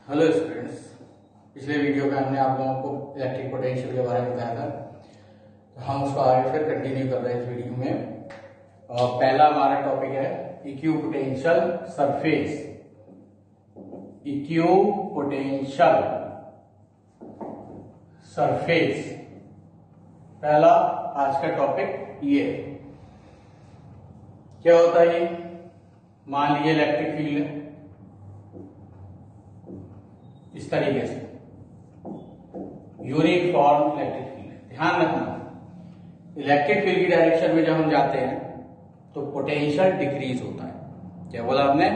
Hello students, पिछले video में हमने आप लोगों को इलेक्ट्रिक पोटेंशियल के बारे में बताया था, तो हम उसको आगे फिर कंटिन्यू कर रहे हैं इस वीडियो में। पहला हमारा टॉपिक है इक्विपोटेंशियल सरफेस। इक्विपोटेंशियल सरफेस पहला आज का टॉपिक ये। क्या होता है ये? मान लीजिए इलेक्ट्रिक फील्ड है इस तरीके से, यूनिफॉर्म इलेक्ट्रिक फील्ड। ध्यान रखना, इलेक्ट्रिक फील्ड की डायरेक्शन में जब हम जाते हैं तो पोटेंशियल डिक्रीज होता है। क्या बोला हमने?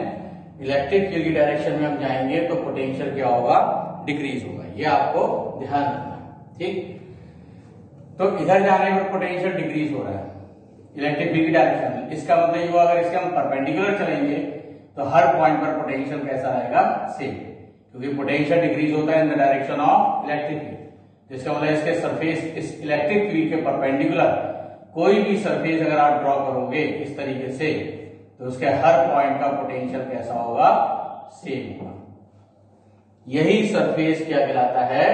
इलेक्ट्रिक फील्ड की डायरेक्शन में हम जाएंगे तो पोटेंशियल क्या होगा? डिक्रीज होगा। ये आपको ध्यान रखना है, ठीक। तो इधर जाने पर पोटेंशियल डिक्रीज हो रहा है इलेक्ट्रिक फील्ड की डायरेक्शन में। इसका मतलब ये हुआ, अगर इसके हम परपेंडिकुलर चलेंगे तो हर पॉइंट पर पोटेंशियल कैसा आएगा? सेम, क्योंकि पोटेंशियल डिक्रीज होता है in the direction of electric field. जिसका मतलब इसके सरफेस, इस इलेक्ट्रिक फील्ड के परपेंडिकुलर कोई भी सरफेस अगर आप ड्रॉ करोगे इस तरीके से, तो उसके हर पॉइंट का पोटेंशियल कैसा होगा? सेम होगा। यही सरफेस क्या कहलाता है?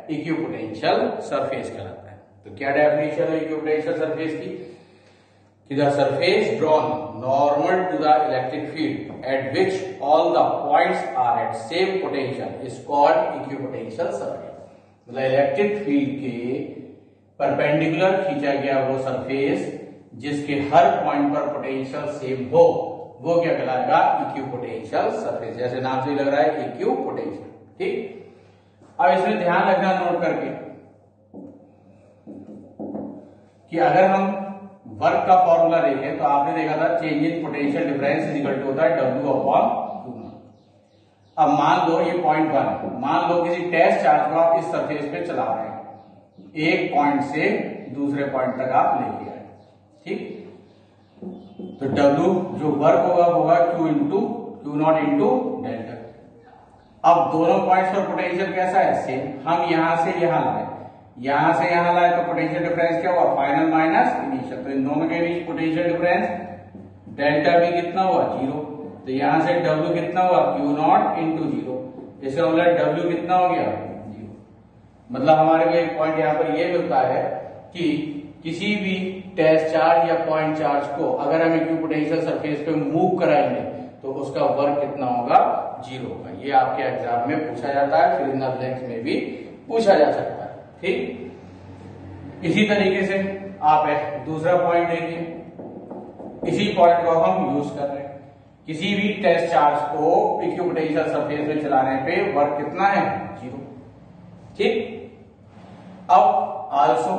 इक्विपोटेंशियल सरफेस कहलाता है। तो क्या डेफिनेशन है इक्विपोटेंशियल सरफेस की? कि the surface drawn normal to the electric field at which all the points are at same potential is called equipotential surface। मतलब इलेक्ट्रिक फील्ड के परपेंडिकुलर खींचा गया वो सरफेस जिसके हर पॉइंट पर पोटेंशियल सेम हो, वो क्या कहलाएगा? Equipotential surface. जैसे नाम से लग रहा है इक्विपोटेंशियल, ठीक। अब इसमें ध्यान रखना नोट करके कि अगर हम वर्क का फॉर्मूला देखें तो आपने देखा था change in potential difference is equal to होता है W अपॉन 2। अब मान लो ये पॉइंट 1, मान लो किसी टेस्ट चार्ज को आप इस सरफेस पे चला रहे हैं, एक पॉइंट से दूसरे पॉइंट तक आप लेके आए, ठीक। तो W जो वर्क होगा Q नॉट इंटू डेल्टा। अब दोनों पॉइंट्स पर पोटेंशियल कैसा है? सेम। हम यहां से यहां लाए, यहां से यहां लाए तो पोटेंशियल डिफरेंस क्या हुआ? Final minus initial. तो इन दोनों के बीच पोटेंशियल डिफरेंस डेल्टा भी कितना हुआ? 0। तो यहां से W कितना हुआ? Q not into 0। इसका मतलब W कितना हो गया? 0। मतलब हमारे को एक पॉइंट यहां पर यह मिलता है कि किसी भी टेस्ट चार्ज या पॉइंट चार्ज को अगर हम इक्विपोटेंशियल सरफेस पे मूव कराएंगे तो उसका वर्क कितना होगा? 0 होगा। ये आपके एग्जाम में पूछा जाता है, फिर इन ब्लैंक्स में भी पूछा जा सकता है, ठीक। इसी तरीके से आप एक दूसरा पॉइंट देखिए, इसी पॉइंट को हम यूज कर रहे हैं। किसी भी टेस्ट चार्ज को इक्विपोटेंशियल सरफेस में चलाने पे वर्क कितना है? 0, ठीक। अब आल्सो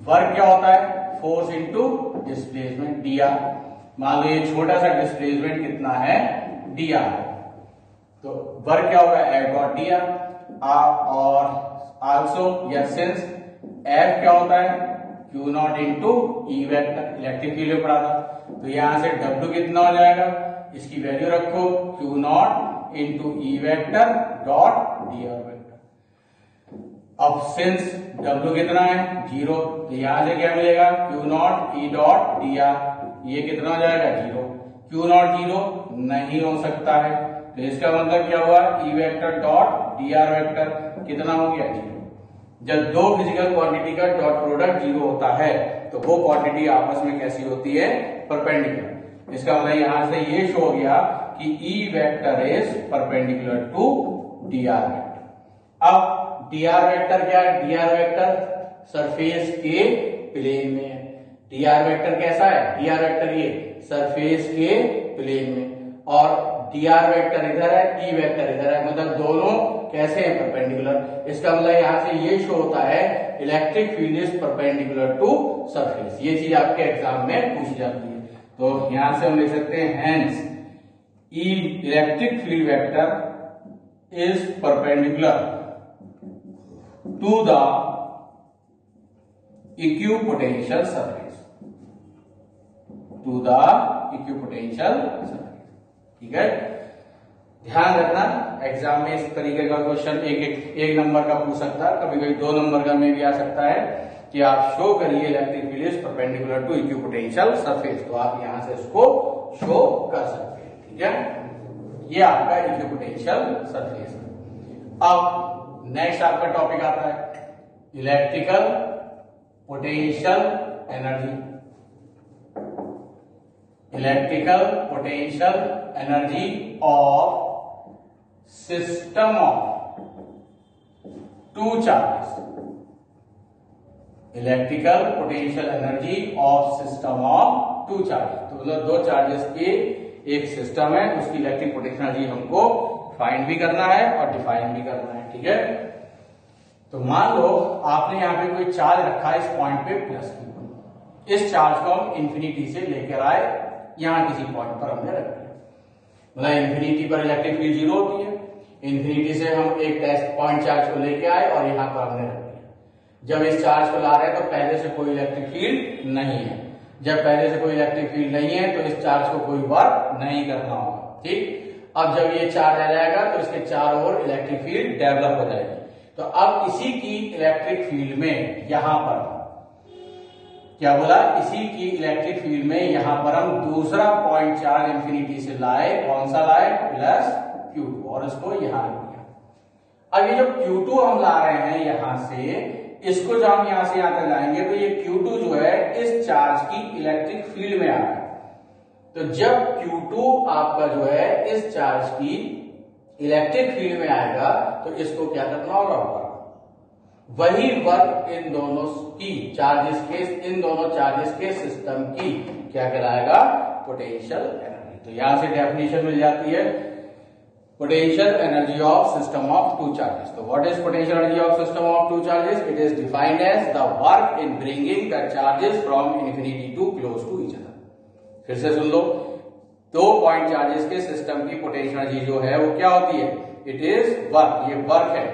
वर्क क्या होता है? Force into displacement dr। मान लो ये छोटा सा डिस्प्लेसमेंट कितना है? dr। तो वर्क क्या होगा? F dot dr। और आल्सो या सिंस F क्या होता है? Q not into E vector. Electric field में पढ़ा था, तो यहां से W कितना हो जाएगा? इसकी वैल्यू रखो Q not into E vector dot dr vector. अब सिंस W कितना है? 0, तो यहां से क्या मिलेगा? Q not E dot dr। ये कितना हो जाएगा? 0। Q नॉट 0 नहीं हो सकता है, तो इसका मतलब क्या हुआ? E vector dot dr vector कितना हो गया? 0। जब दो फिजिकल क्वांटिटी का डॉट प्रोडक्ट 0 होता है तो वो क्वांटिटी आपस में कैसी होती है? परपेंडिकुलर। इसका मतलब यहां से ये शो हो गया कि E vector is perpendicular to dr vector. अब dr वेक्टर क्या है? dr वेक्टर सरफेस के प्लेन में है। dr वेक्टर कैसा है? dr वेक्टर ये सरफेस के प्लेन में, और dr वेक्टर इधर है, ई वेक्टर इधर है, मतलब दोनों कैसे हैं? परपेंडिकुलर। इसका मतलब यहां से ये शो होता है electric field is perpendicular to surface. ये चीज आपके एग्जाम में पूछी जाती है, तो यहां से हम लिख सकते हैं hence E electric field vector is perpendicular to the equipotential surface, to the equipotential surface, ठीक है। ध्यान रखना, एग्जाम में इस तरीके का क्वेश्चन एक नंबर का पूछ सकता है, कभी कभी 2 नंबर का में भी आ सकता है कि आप शो करिए electric field is perpendicular to equipotential surface, तो आप यहां से इसको शो कर सकते हैं, ठीक है। ये आपका इक्विपोटेंशियल सरफेस है। अब नेक्स्ट आपका टॉपिक आता है electrical potential energy. Electrical potential energy of system of two charges. Electrical potential energy of system of two charges, तो मतलब दो चार्जेस के एक सिस्टम है, उसकी इलेक्ट्रिक पोटेंशियल एनर्जी हमको फाइंड भी करना है और डिफाइन भी करना है। ठीक है, तो मान लो आपने यहाँ पे कोई चार्ज रखा है इस पॉइंट पे प्लस Q, इस चार्ज को हम इंफिनिटी से लेकर आए, यहाँ किसी पॉइंट पर हमने रख दिया, मतलब इंफिनिटी पर इलेक्ट्रिक फील्ड 0 होती है, इंफिनिटी से हम एक टेस्ट पॉइंट चार्ज को लेके आए और यहाँ पर हमने रख दिया। जब इस चार्ज को ला रहे हैं तो पहले से कोई इलेक्ट्रिक फील्ड नहीं है, जब पहले से कोई इलेक्ट्रिक फील्ड नहीं है तो इस चार्ज को कोई वर्क नहीं करना होगा। ठीक, अब जब ये चार्ज आ जाएगा तो इसके चारों ओर इलेक्ट्रिक फील्ड डेवलप हो जाएगी। तो अब इसी की इलेक्ट्रिक फील्ड में यहां पर क्या बोला, इसी की इलेक्ट्रिक फील्ड में यहां पर हम दूसरा पॉइंट चार्ज इंफिनिटी से लाए, कौन सा लाए, प्लस Q2, और इसको यहां रख दिया। अब ये जो Q2 हम ला रहे हैं यहां से, इसको जब हम यहां से यहां तक लाएंगे तो ये Q2 जो है इस चार्ज की इलेक्ट्रिक फील्ड में आ गया। तो जब Q2 आपका जो है इस चार्ज की इलेक्ट्रिक फील्ड में आएगा तो इसको क्या करना होगा, वही वर्क इन दोनों की चार्जेस के, इन दोनों चार्जेस के सिस्टम की क्या कहलाएगा, पोटेंशियल एनर्जी। तो यहां से डेफिनेशन मिल जाती है potential energy of system of two charges. So what is potential energy of system of two charges? It is defined as the work in bringing the charges from infinity to close to each other. फिर से सुन लो, दो point charges के system की potential energy जो है वो क्या होती है, इट इज वर्क, ये वर्क है।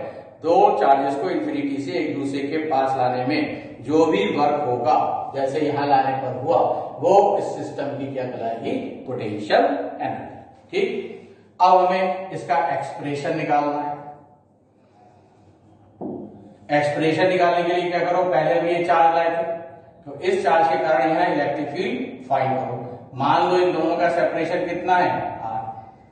दो चार्जेस को इंफिनिटी से एक दूसरे के पास लाने में जो भी वर्क होगा, जैसे यहां लाने पर हुआ, वो इस सिस्टम की क्या कहलाएगी, पोटेंशियल एनर्जी। ठीक, अब हमें इसका एक्सप्रेशन निकालना है। एक्सप्रेशन निकालने के लिए क्या करो, पहले भी ये चार्ज लाए थे, तो इस चार्ज के कारण यहां इलेक्ट्रिक फील्ड फाइंड करो। मान लो इन दोनों का सेपरेशन कितना है, R,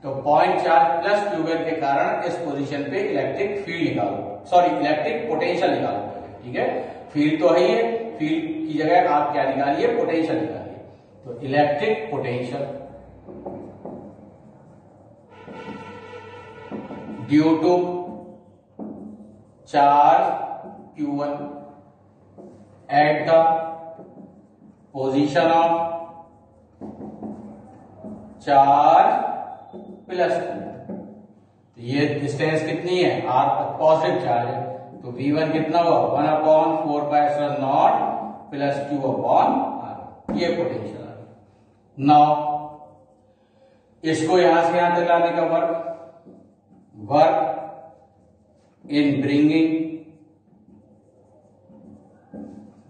तो पॉइंट चार्ज प्लस Q1 के कारण इस पोजीशन पे इलेक्ट्रिक फील्ड निकालो, सॉरी इलेक्ट्रिक पोटेंशियल निकालो। ठीक है, फील्ड तो है ही है, फील्ड की जगह आप क्या निकालिए, पोटेंशियल निकालिए। तो electric potential due to charge Q1 at the position of charge plus Q, ये डिस्टेंस कितनी है, R पॉजिटिव चार्ज है, तो V1 कितना हुआ, 1/4πε0 प्लस Q/R, ये पोटेंशियल है। नाउ इसको यहां से यहां तक लाने का work in bringing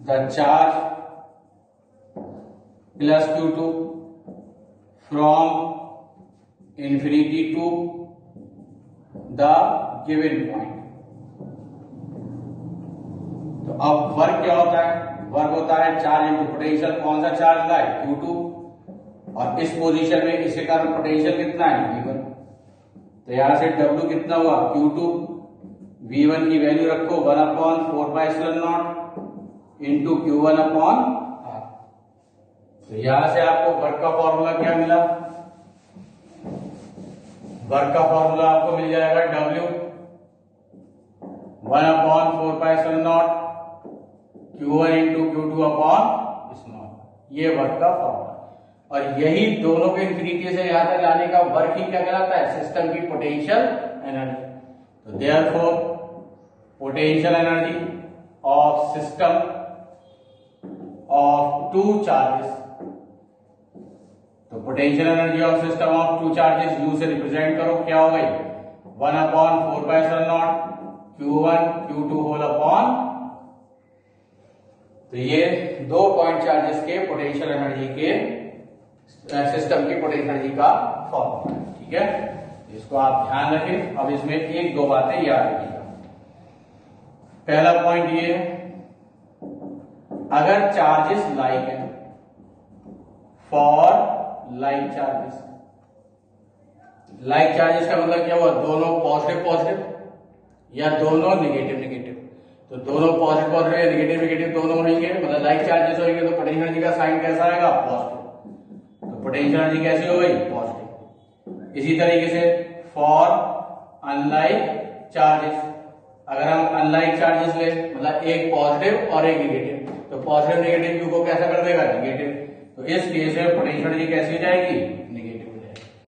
the charge plus Q2 from infinity to the given point। तो अब वर्क क्या होता है, वर्क होता है चार्ज इंटू पोटेंशियल। कौन सा चार्ज लाए, Q2, और इस पोजीशन में इसके कारण पोटेंशियल कितना है, V1। तो यहां से W कितना हुआ, Q2, V1 की वैल्यू रखो 1/4πε0 इंटू Q1/R। तो यहां से आपको वर्क का फॉर्मूला क्या मिला, वर्क का फॉर्मूला आपको मिल जाएगा W 1/4πε0 Q1 इंटू Q2/0, ये वर्क का फॉर्मूला। और यही दोनों के इंफिनिटी से यहां तक लाने का वर्क ही क्या कहलाता है, सिस्टम की पोटेंशियल एनर्जी। तो therefore potential energy of system of two charges, तो potential energy of system of two charges U से रिप्रेजेंट करो, क्या हो गई, 1/4πε0 Q1 Q2 होल अपॉन। तो ये दो पॉइंट चार्जेस के पोटेंशियल एनर्जी के सिस्टम की पोटेंशियल एनर्जी का फॉर्मूला है। ठीक है, इसको आप ध्यान रखें। अब इसमें एक दो बातें याद रखिएगा। पहला पॉइंट ये है, अगर चार्जेस लाइक है, for like charges, like charges का मतलब क्या हुआ, दोनों पॉजिटिव पॉजिटिव, या दोनों नेगेटिव नेगेटिव, तो दोनों पॉजिटिव पॉजिटिव या नेगेटिव नेगेटिव दोनों होंगे, मतलब लाइक चार्जेस होंगे, तो पोटेंशियल एनर्जी का साइन कैसा आएगा? पॉजिटिव। तो पोटेंशियल एनर्जी कैसी हो गई? पॉजिटिव। इसी तरीके से फॉर अनलाइक चार्जेस, अगर हम अनलाइक चार्जेस ले, मतलब एक पॉजिटिव और एक नेगेटिव, तो पॉजिटिव नेगेटिव क्यू को कैसा कर देगा? नेगेटिव। तो इस केस में पोटेंशियल एनर्जी कैसी हो जाएगी?